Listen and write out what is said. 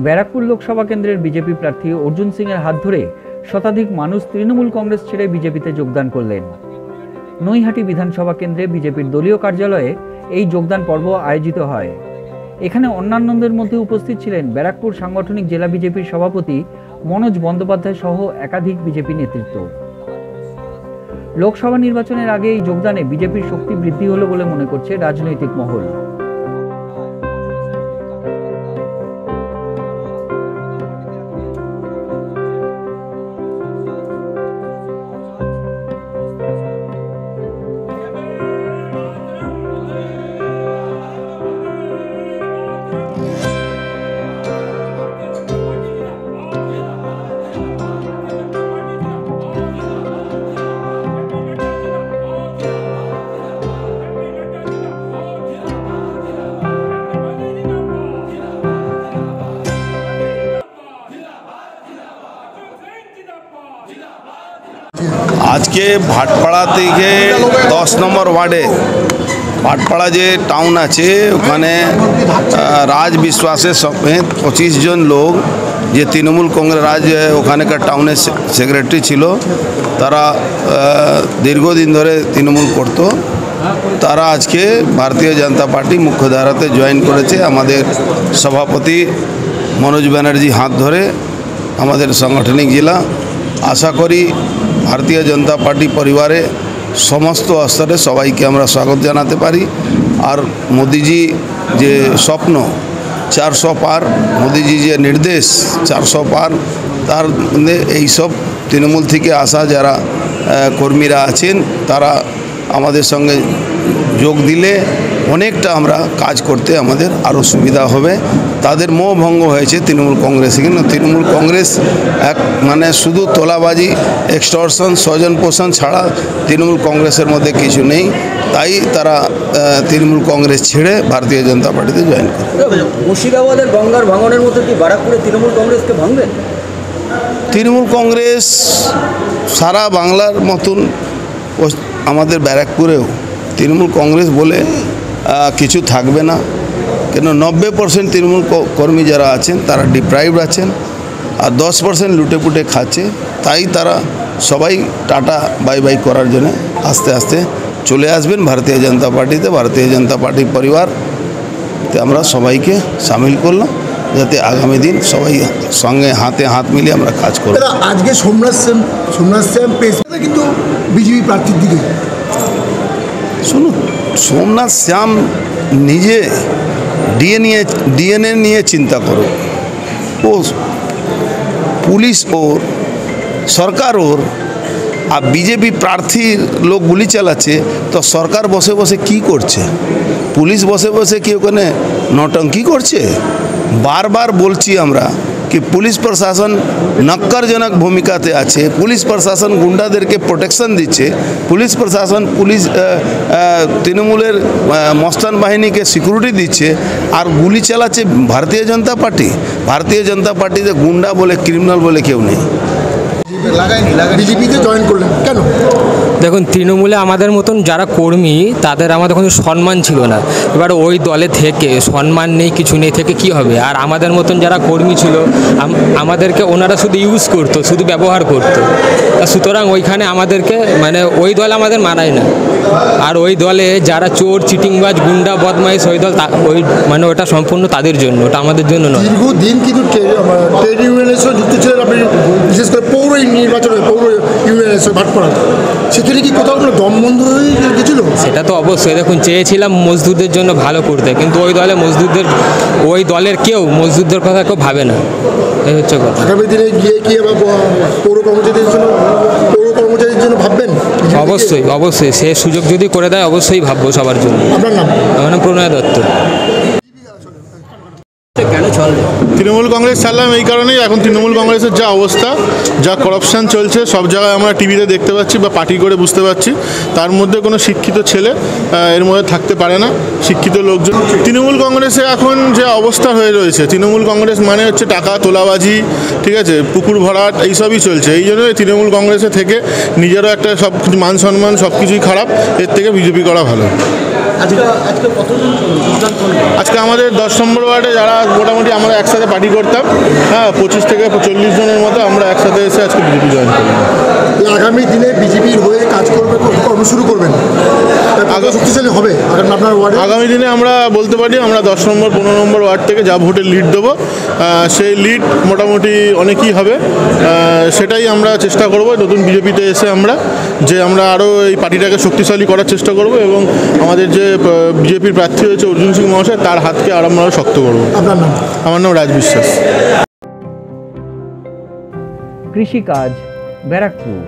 ব্যারাকপুর লোকসভা কেন্দ্রের বিজেপি প্রার্থী অর্জুন সিং এর হাত ধরে শতাধিক মানুষ তৃণমূল কংগ্রেস ছেড়ে বিজেপিতে যোগদান করলেন। নৈহাটি বিধানসভা কেন্দ্রে বিজেপির দলীয় কার্যালয়ে এই যোগদান পর্ব আয়োজিত হয়। এখানে অন্যান্যদের মধ্যে উপস্থিত ছিলেন ব্যারাকপুর সাংগঠনিক জেলা বিজেপির সভাপতি মনোজ বন্দ্যোপাধ্যায় সহ একাধিক বিজেপি নেতৃত্ব। লোকসভা নির্বাচনের আগে এই যোগদানে বিজেপির শক্তি বৃদ্ধি হলো বলে মনে করছে রাজনৈতিক মহল। আজকে ভাটপাড়া থেকে 10 নম্বর ওয়ার্ডে ভাটপাড়া যে টাউন আছে ওখানে রাজ বিশ্বাসের সমেত 25 জন লোক যে তৃণমূল কংগ্রেস রাজ ওখানকার টাউনের সেক্রেটারি ছিল, তারা দীর্ঘদিন ধরে তৃণমূল করত, তারা আজকে ভারতীয় জনতা পার্টি মুখ্যধারাতে জয়েন করেছে। আমাদের সভাপতি মনোজ ব্যানার্জি হাত ধরে আমাদের সাংগঠনিক জেলা। আশা করি ভারতীয় জনতা পার্টি পরিবারে সমস্ত স্তরে সবাইকে আমরা স্বাগত জানাতে পারি। আর মোদিজি যে স্বপ্ন 400 পার, মোদিজি যে নির্দেশ 400 পার, তার এইসব তৃণমূল থেকে আসা যারা কর্মীরা আছেন তারা আমাদের সঙ্গে যোগ দিলে অনেকটা আমরা কাজ করতে আমাদের আরও সুবিধা হবে। তাদের মোহভঙ্গ হয়েছে তৃণমূল কংগ্রেসে, কিন্তু তৃণমূল কংগ্রেস এক মানে শুধু তোলাবাজি, এক্সটর্শন, স্বজন পোষণ ছাড়া তৃণমূল কংগ্রেসের মধ্যে কিছু নেই। তাই তারা তৃণমূল কংগ্রেস ছেড়ে ভারতীয় জনতা পার্টিতে জয়েন করে। মুর্শিদাবাদের গঙ্গার ভাঙনের মধ্যে কি বারাকপুরে তৃণমূল কংগ্রেসকে ভাঙবে? তৃণমূল কংগ্রেস সারা বাংলার মতন আমাদের ব্যারাকপুরেও তৃণমূল কংগ্রেস বলে কিছু থাকবে না, কেন 90% তৃণমূল কর্মী যারা আছেন তারা ডিপ্রাইভড আছেন, আর 10% লুটেপুটে খাচ্ছে। তাই তারা সবাই টাটা বাই বাই করার জন্য আস্তে আস্তে চলে আসবেন ভারতীয় জনতা পার্টিতে। ভারতীয় জনতা পার্টির পরিবারতে আমরা সবাইকে সামিল করলাম, যাতে আগামী দিন সবাই সঙ্গে হাতে হাত মিলিয়ে আমরা কাজ করব। আজকে সোমনাথ শ্যাম পেয়েছে কিন্তু বিজেপি প্রার্থীর দিকে। শুনুন, সোমনাথ শ্যাম নিজে ডিএনএ নিয়ে চিন্তা করো। ও পুলিশ ওর, সরকার ওর, আর বিজেপি প্রার্থীর লোক গুলি চালাচ্ছে, তো সরকার বসে বসে কি করছে? পুলিশ বসে বসে কি ওখানে নটঙ্কি করছে? বারবার বলছি আমরা कि पुलिस प्रशासन नक्करजनक भूमिकाते आछे, पुलिस प्रशासन गुंडादेरके प्रोटेक्शन दिच्छे, पुलिस प्रशासन पुलिस तृणमूलेर मस्तान बाहिनीके सिक्यूरिटी दिच्छे, और गुली चालाच्छे भारतीय जनता पार्टी। भारतीय जनता पार्टीते गुंडा बोले क्रिमिनल बोले केउ नेই। বিজেপিতে জয়েন করলেন কেন? দেখুন, তৃণমূলে আমাদের মতন যারা কর্মী তাদের আমাদের কোনো সম্মান ছিল না। এবার ওই দলে থেকে সম্মান নেই, কিছু নেই থেকে কি হবে? আর আমাদের মতন যারা কর্মী ছিল আমাদেরকে ওনারা শুধু ইউজ করতো, শুধু ব্যবহার করতো। সুতরাং ওইখানে আমাদেরকে মানে ওই দল আমাদের মানায় না। আর ওই দলে যারা চোর, চিটিংবাজ, গুন্ডা, বদমাইশ, ওই দল ওই মানে ওটা সম্পূর্ণ তাদের জন্য, ওটা আমাদের জন্য নয়। দীর্ঘদিন কিন্তু ট্রেড ইউনিয়নের সঙ্গে যুক্ত ছিলেন আপনি, বিশেষ করে পৌর নির্বাচনে পৌর ইউনিয়নের ভাটপাড়া, সেখানে কি কোথাও আপনার দম বন্ধ হয়ে গেছিল? সেটা তো অবশ্যই। দেখুন, চেয়েছিলাম মজদুরদের জন্য ভালো করতে, কিন্তু ওই দলে মজদুরদের, ওই দলের কেউ মজদুরদের কথা কেউ ভাবে না। এই হচ্ছে কথা। আগামী দিনে গিয়ে কি আবার পৌর কর্মচারীদের জন্য ভাববেন? অবশ্যই অবশ্যই, সে সুযোগ যদি করে দেয় অবশ্যই ভাববো সবার জন্য। আপনার নাম? আমার নাম প্রণয় দত্ত। কেন চলবে তৃণমূল কংগ্রেস ছাড়লাম এই কারণেই, এখন তৃণমূল কংগ্রেসের যা অবস্থা, যা করাপশান চলছে সব জায়গায় আমরা টিভিতে দেখতে পাচ্ছি বা পার্টি করে বুঝতে পারছি, তার মধ্যে কোনো শিক্ষিত ছেলে এর মধ্যে থাকতে পারে না, শিক্ষিত লোকজন। তৃণমূল কংগ্রেসে এখন যে অবস্থা হয়ে রয়েছে, তৃণমূল কংগ্রেস মানে হচ্ছে টাকা তোলাবাজি, ঠিক আছে, পুকুর ভরাট, এইসবই চলছে। এই জন্য তৃণমূল কংগ্রেসে থেকে নিজেরও একটা সব মান সম্মান সব কিছুই খারাপ, এর থেকে বিজেপি করা ভালো। আজকে কতজন যোগদান করলেন? আজকে আমাদের 10 নম্বর ওয়ার্ডে যারা মোটামুটি আমরা একসাথে পার্টি করতাম, হ্যাঁ 25 থেকে 40 জনের মতো আমরা একসাথে এসে আজকে বিজেপি জয়েন করলাম। আগামী দিনে বিজেপির হয়ে কাজ করবে, কর্ম শুরু করবেন, শক্তিশালী হবে আপনার ওয়ার্ডে? আগামী দিনে আমরা বলতে পারি আমরা 10 নম্বর 15 নম্বর ওয়ার্ড থেকে যা ভোটের লিড দেবো, সেই লিড মোটামুটি অনেকই হবে। সেটাই আমরা চেষ্টা করব নতুন বিজেপিতে এসে আমরা আরও এই পার্টিটাকে শক্তিশালী করার চেষ্টা করব এবং আমাদের যে বিজেপির প্রার্থী হয়েছে অর্জুন সিং মহাশয় তার হাতকে আরও আমরা শক্ত করব। আপনার নাম? আমার নাম রাজ বিশ্বাস। কৃষিকাজ, ব্যারাকপুর।